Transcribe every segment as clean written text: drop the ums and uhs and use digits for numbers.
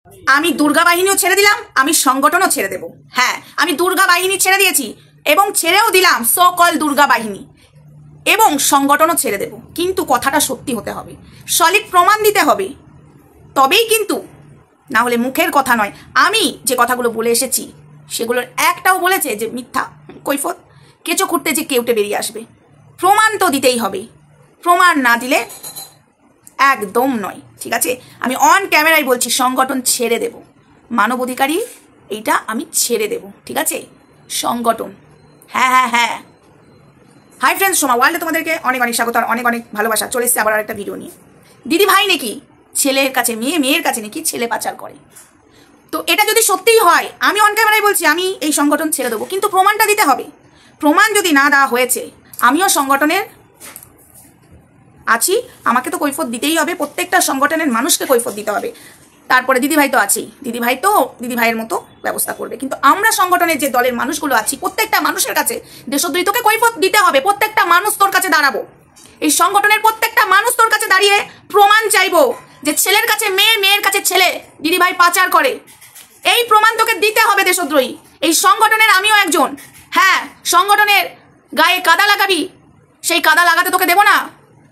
আমি দুর্গা বাহিনীও ছেড়ে দিলাম, আমি সংগঠনও ছেড়ে দেব। হ্যাঁ, আমি দুর্গা বাহিনী ছেড়ে দিয়েছি এবং ছেড়েও দিলাম সো কল দুর্গা বাহিনী, এবং সংগঠনও ছেড়ে দেব। কিন্তু কথাটা সত্যি হতে হবে, সলিড প্রমাণ দিতে হবে, তবেই কিন্তু, না হলে মুখের কথা নয়। আমি যে কথাগুলো বলে এসেছি সেগুলোর একটাও বলেছে যে মিথ্যা, কৈফত কেঁচো খুঁড়তে যে কেউটে বেরিয়ে আসবে। প্রমাণ তো দিতেই হবে, প্রমাণ না দিলে একদম নয়। ঠিক আছে, আমি অন ক্যামেরায় বলছি সংগঠন ছেড়ে দেব, মানবাধিকারী এইটা আমি ছেড়ে দেব। ঠিক আছে, সংগঠন। হ্যাঁ হ্যাঁ হ্যাঁ। হাই ফ্রেন্ডস, সোমা ওয়ার্ল্ডে তোমাদেরকে অনেক অনেক স্বাগত আর অনেক অনেক ভালোবাসা। চলে এসছে আবার একটা ভিডিও নিয়ে। দিদি ভাই নাকি ছেলের কাছে মেয়ে, মেয়ের কাছে নাকি ছেলে পাচার করে। তো এটা যদি সত্যিই হয়, আমি অন ক্যামেরায় বলছি আমি এই সংগঠন ছেড়ে দেবো, কিন্তু প্রমাণটা দিতে হবে। প্রমাণ যদি না দেওয়া হয়েছে, আমিও সংগঠনের আছি, আমাকে তো কৈফত দিতেই হবে, প্রত্যেকটা সংগঠনের মানুষকে কৈফত দিতে হবে। তারপরে দিদিভাই তো আছেই, দিদিভাই তো দিদিভাইয়ের মতো ব্যবস্থা করবে। কিন্তু আমরা সংগঠনের যে দলের মানুষগুলো আছি, প্রত্যেকটা মানুষের কাছে দেশদ্রোহী তোকে কৈফত দিতে হবে। প্রত্যেকটা মানুষ তোর কাছে দাঁড়াবো, এই সংগঠনের প্রত্যেকটা মানুষ তোর কাছে দাঁড়িয়ে প্রমাণ চাইবো যে ছেলের কাছে মেয়ে, মেয়ের কাছে ছেলে দিদিভাই পাচার করে। এই প্রমাণ তোকে দিতে হবে দেশদ্রোহী। এই সংগঠনের আমিও একজন। হ্যাঁ, সংগঠনের গায়ে কাদা লাগাবি, সেই কাদা লাগাতে তোকে দেবো না,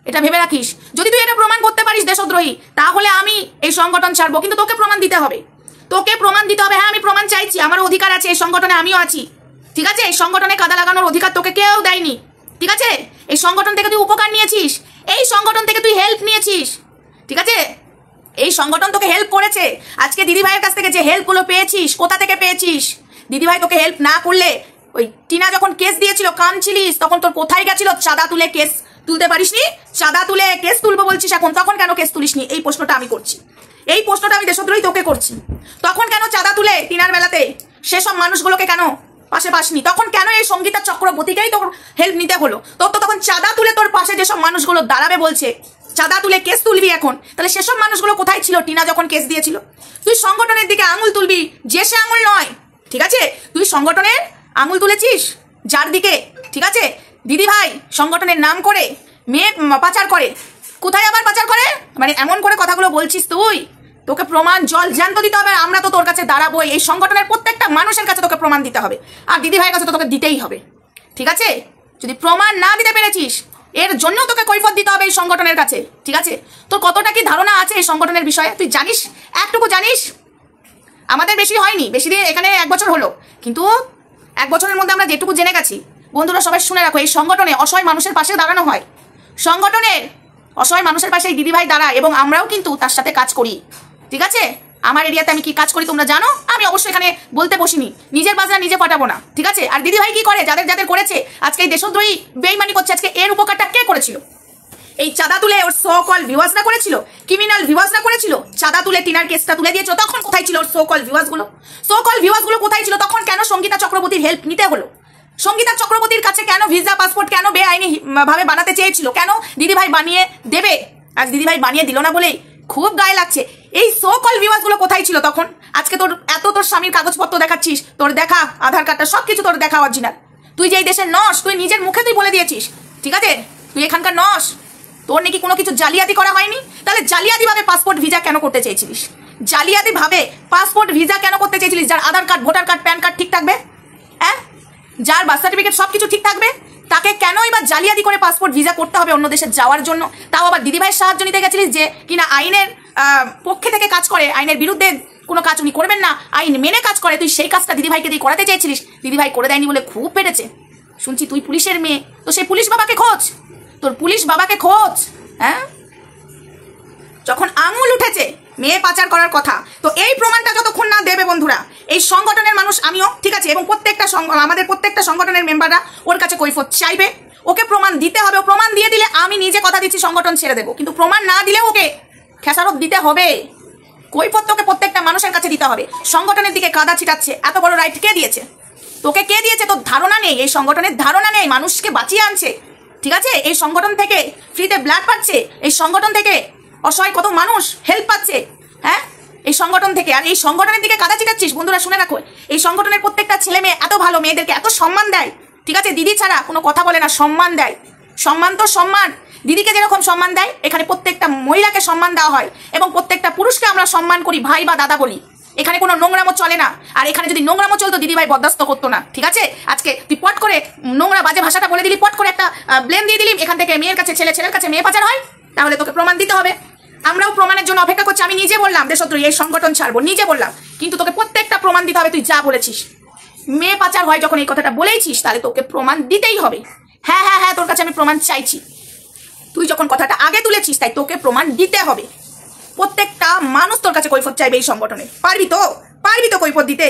এটা ভেবে রাখিস। যদি তুই এটা প্রমাণ করতে পারিস দেশদ্রোহী, তাহলে আমি এই সংগঠন ছাড়বো, কিন্তু তোকে প্রমাণ দিতে হবে, তোকে প্রমাণ দিতে হবে। হ্যাঁ, আমি প্রমাণ চাইছি, আমার অধিকার আছে, এই সংগঠনে আমিও আছি। ঠিক আছে, এই সংগঠনে কাদা লাগানোর অধিকার তোকে কেউ দেয়নি। ঠিক আছে, এই সংগঠন থেকে তুই উপকার নিয়েছিস, এই সংগঠন থেকে তুই হেল্প নিয়েছিস। ঠিক আছে, এই সংগঠন তোকে হেল্প করেছে। আজকে দিদিভাইয়ের কাছ থেকে যে হেল্পগুলো পেয়েছিস, কোথা থেকে পেয়েছিস? দিদিভাই তোকে হেল্প না করলে, ওই টিনা যখন কেস দিয়েছিল কাঁদছিলিস, তখন তোর কোথায় গেছিল? চাঁদা তুলে কেস তুলতে পারিসনি? চাঁদা তুলে কেস তুলবো বলছিস এখন, তখন কেন কেস তুলিসনি? এই প্রশ্নটা আমি করছি, এই প্রশ্নটা আমি দেশদ্রোহী তোকে করছি। তখন কেন চাঁদা তুলে টিনার বেলাতে সেসব মানুষগুলোকে কেন পাশে পাসনি? তখন কেন এই সঙ্গীতা চক্রবর্তীকেই তোর হেল্প নিতে হলো? তোর তো তখন চাঁদা তুলে তোর পাশে যেসব মানুষগুলো দাঁড়াবে বলছে, চাঁদা তুলে কেস তুলবি এখন, তাহলে সেসব মানুষগুলো কোথায় ছিল টিনা যখন কেস দিয়েছিল? তুই সংগঠনের দিকে আঙুল তুলবি, যে সে আঙুল নয়। ঠিক আছে, তুই সংগঠনের আঙুল তুলেছিস যার দিকে। ঠিক আছে, দিদিভাই সংগঠনের নাম করে মেয়ে পাচার করে, কোথায় আবার পাচার করে? মানে এমন করে কথাগুলো বলছিস তুই, তোকে প্রমাণ জল জ্যান্ত দিতে হবে। আমরা তো তোর কাছে দাঁড়াবো, এই সংগঠনের প্রত্যেকটা মানুষের কাছে তোকে প্রমাণ দিতে হবে, আর দিদিভাইয়ের কাছে তো তোকে দিতেই হবে। ঠিক আছে, যদি প্রমাণ না দিতে পেরেছিস, এর জন্য তোকে কৈফত দিতে হবে এই সংগঠনের কাছে। ঠিক আছে, তোর কতটা কি ধারণা আছে এই সংগঠনের বিষয়ে তুই জানিস? একটুকু জানিস? আমাদের বেশি হয়নি, বেশি দিন এখানে 1 বছর হলো, কিন্তু 1 বছরের মধ্যে আমরা যেটুকু জেনে গেছি। বন্ধুরা সবাই শুনে রাখো, এই সংগঠনে অসহায় মানুষের পাশে দাঁড়ানো হয়, সংগঠনের অসহায় মানুষের পাশে এই দিদিভাই দাঁড়ায়, এবং আমরাও কিন্তু তার সাথে কাজ করি। ঠিক আছে, আমার এরিয়াতে আমি কি কাজ করি তোমরা জানো। আমি অবশ্যই এখানে বলতে বসিনি, নিজের বাজনা নিজে ফাটাবো না। ঠিক আছে, আর দিদিভাই কি করে, যাদের যাদের করেছে, আজকে এই দেশদ্রোহী বেইমানি করছে, আজকে এর উপকারটা কে করেছিল? এই চাঁদা তুলে ওর সো কল ভিউয়ার্সরা করেছিল, ক্রিমিনাল ভিউয়ার্সরা করেছিল। চাঁদা তুলে টিনার কেসটা তুলে দিয়েছিল, তখন কোথায় ছিল ওর সো কল ভিউয়ার্সগুলো? সো কল ভিউয়ার্সগুলো কোথায় ছিল? তখন কেন সঙ্গীতা চক্রবর্তীর হেল্প নিতে হলো? সঙ্গীতা চক্রবর্তীর কাছে কেন ভিসা পাসপোর্ট কেন বেআইনি ভাবে বানাতে চেয়েছিল? কেন দিদিভাই বানিয়ে দেবে, আজ দিদিভাই বানিয়ে দিল না বলেই খুব গায়ে লাগছে। এই সো কল ভিউয়ার্সগুলো কোথায় ছিল তখন? আজকে তোর এত তোর স্বামীর কাগজপত্র দেখাচ্ছিস, তোর দেখা আধার কার্ডটা সবকিছু তোর দেখা অরিজিনাল। তুই যে এই দেশের নস, তুই নিজের মুখে তুই বলে দিয়েছিস। ঠিক আছে, তুই এখানকার নস, তোর নাকি কোনো কিছু জালিয়াতি করা হয়নি। তাহলে জালিয়াতি ভাবে পাসপোর্ট ভিসা কেন করতে চেয়েছিলিস? জালিয়াতি ভাবে পাসপোর্ট ভিসা কেন করতে চেয়েছিলিস? যার Aadhaar card, voter card, PAN card ঠিক থাকবে, হ্যাঁ, যার বার্থ সার্টিফিকেট সবকিছু ঠিক থাকবে, তাকে কেন এবার জালিয়াতি করে পাসপোর্ট ভিসা করতে হবে অন্য দেশে যাওয়ার জন্য? তাও আবার দিদিভাইয়ের সাহায্য নিতে গেছিলিস, যে কিনা আইনের পক্ষে থেকে কাজ করে, আইনের বিরুদ্ধে কোনো কাজ উনি করবেন না, আইন মেনে কাজ করে। তুই সেই কাজটা দিদিভাইকে দিয়ে করাতে চেয়েছিলিস, দিদিভাই করে দেয়নি বলে খুব পেরেছে। শুনছি তুই পুলিশের মেয়ে, তো সেই পুলিশ বাবাকে খোঁজ, তোর পুলিশ বাবাকে খোঁজ। হ্যাঁ, যখন আঙুল উঠেছে মেয়ে পাচার করার কথা, তো এই প্রমাণটা যতক্ষণ না দেবে বন্ধুরা, এই সংগঠনের মানুষ আমিও, ঠিক আছে, এবং প্রত্যেকটা আমাদের প্রত্যেকটা সংগঠনের মেম্বাররা ওর কাছে কৈফত চাইবে, ওকে প্রমাণ দিতে হবে। প্রমাণ দিয়ে দিলে আমি নিজে কথা দিচ্ছি সংগঠন ছেড়ে দেবো, কিন্তু প্রমাণ না দিলে ওকে খেসারত দিতে হবে, কৈফত তোকে প্রত্যেকটা মানুষের কাছে দিতে হবে। সংগঠনের দিকে কাদা ছিটাচ্ছে, এত বড় রাইট কে দিয়েছে তোকে? কে দিয়েছে? তোর ধারণা নেই, এই সংগঠনের ধারণা নেই, মানুষকে বাঁচিয়ে আনছে। ঠিক আছে, এই সংগঠন থেকে ফ্রিতে ব্লাড পাচ্ছে, এই সংগঠন থেকে অসহায় কত মানুষ হেল্প পাচ্ছে। হ্যাঁ, এই সংগঠন থেকে, আর এই সংগঠনের দিকে কাদা ছিটাচ্ছিস। বন্ধুরা শুনে রাখো, এই সংগঠনের প্রত্যেকটা ছেলে মেয়ে এত ভালো, মেয়েদেরকে এত সম্মান দেয়। ঠিক আছে, দিদি ছাড়া কোনো কথা বলে না, সম্মান দেয়। সম্মান তো সম্মান, দিদিকে যেরকম সম্মান দেয় এখানে প্রত্যেকটা মহিলাকে সম্মান দেওয়া হয় এবং প্রত্যেকটা পুরুষকে আমরা সম্মান করি, ভাই বা দাদা বলি। এখানে কোনো নোংরামো চলে না। আর এখানে যদি নোংরামো চলতো দিদিভাই বরদাস্ত করতো না, ঠিক আছে? আজকে তুই পট করে নোংরা বাজে ভাষাটা বলে দিলি, পট করে একটা ব্লেম দিয়ে দিলি, এখান থেকে মেয়ের কাছে ছেলে, ছেলের কাছে মেয়ে পাচার হয়, তাহলে তোকে প্রমাণ দিতে হবে। আমরাও প্রমাণের জন্য অপেক্ষা করছি। আমি নিজে বললাম দেশদ্রোহী, এই সংগঠন ছাড়বো, নিজে বললাম, কিন্তু তোকে প্রত্যেকটা প্রমাণ দিতে হবে। তুই যা বলেছিস মেয়ে পাচার হয় যখন এই কথাটা বলেছিস, তাহলে তোকে প্রমাণ দিতেই হবে। হ্যাঁ হ্যাঁ হ্যাঁ, তোর কাছে আমি প্রমাণ চাইছি। তুই যখন কথাটা আগে তুলেছিস তাই তোকে প্রমাণ দিতে হবে। প্রত্যেকটা মানুষ তোর কাছে কৈফত চাইবে এই সংগঠনে। পারবি তো? পারবি তো কৈফত দিতে?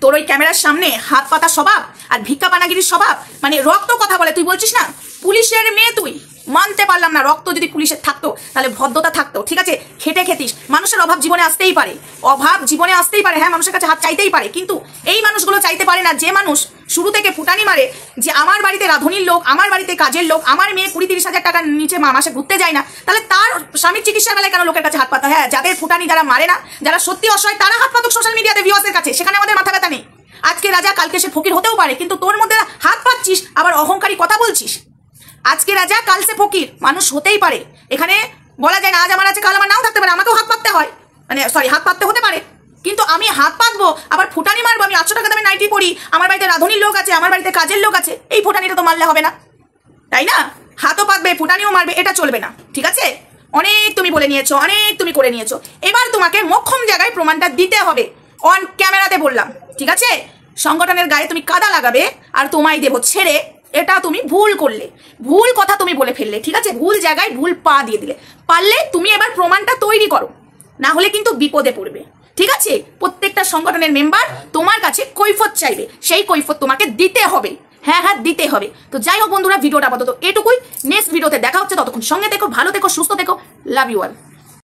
তোর ওই ক্যামেরার সামনে হাত পাতা স্বভাব আর ভিক্ষা পানাগিরির স্বভাব, মানে রক্ত কথা বলে। তুই বলছিস না পুলিশের মেয়ে, তুই মানতে পারলাম না। রক্ত যদি পুলিশের থাকতো তাহলে ভদ্রতা থাকতো, ঠিক আছে? খেটে খেতিস। মানুষের অভাব জীবনে আসতেই পারে, অভাব জীবনে আসতেই পারে, হ্যাঁ মানুষের কাছে হাত চাইতেই পারে, কিন্তু এই মানুষগুলো চাইতে পারে না যে মানুষ শুরু থেকে ফুটানি মারে যে আমার বাড়িতে রাঁধুনির লোক, আমার বাড়িতে কাজের লোক, আমার মেয়ে 20-30 হাজার টাকার নিচে মাসে ঘুরতে যায় না, তাহলে তার স্বামীর চিকিৎসার বেলায় কেন লোকের কাছে হাত পাতা? হ্যাঁ, যাদের ফুটানি, যারা মারে না, যারা সত্যি অসহায়, তারা হাত পাতুক সোশ্যাল মিডিয়াতে ভিউয়ার্সের কাছে, সেখানে আমাদের মাথা ব্যথা নেই। আজকে রাজা কালকে সে ফকির হতেও পারে, কিন্তু তোর মধ্যে হাত পাচ্ছিস আবার অহংকারী কথা বলছিস। আজকে রাজা কাল সে ফকির, মানুষ হতেই পারে। এখানে বলা যায় না আজ আমার আছে কাল আমার নাও থাকতে পারে, আমাকেও হাত পাততে হয়, মানে সরি হাত পাততে হতে পারে। কিন্তু আমি হাত পাতবো আবার ফুটানি মারবো? আমি 800 টাকা দামে নাইটি পরি, আমার বাড়িতে রাঁধুনির লোক আছে, আমার বাড়িতে কাজের লোক আছে, এই ফুটানিটা তো মারলে হবে না, তাই না? হাতও পাতবে, ফুটানিও মারবে, এটা চলবে না, ঠিক আছে? অনেক তুমি বলে নিয়েছো, অনেক তুমি করে নিয়েছো। এবার তোমাকে মোক্ষম জায়গায় প্রমাণটা দিতে হবে। অন ক্যামেরাতে বললাম, ঠিক আছে? সংগঠনের গায়ে তুমি কাদা লাগাবে আর তোমায় দেবো ছেড়ে, এটা তুমি ভুল করলে, ভুল কথা তুমি বলে ফেললে, ঠিক আছে? ভুল জায়গায় ভুল পা দিয়ে দিলে। পারলে তুমি এবার প্রমাণটা তৈরি করো, না হলে কিন্তু বিপদে পড়বে, ঠিক আছে? প্রত্যেকটা সংগঠনের মেম্বার তোমার কাছে কৈফত চাইবে, সেই কৈফত তোমাকে দিতে হবে। হ্যাঁ হ্যাঁ, দিতে হবে। তো যাই হোক বন্ধুরা, ভিডিওটা আপাতত এটুকুই। নেক্সট ভিডিওতে দেখা হচ্ছে, ততক্ষণ সঙ্গে থেকো, ভালো থেকো, সুস্থ থেকো। Love you all.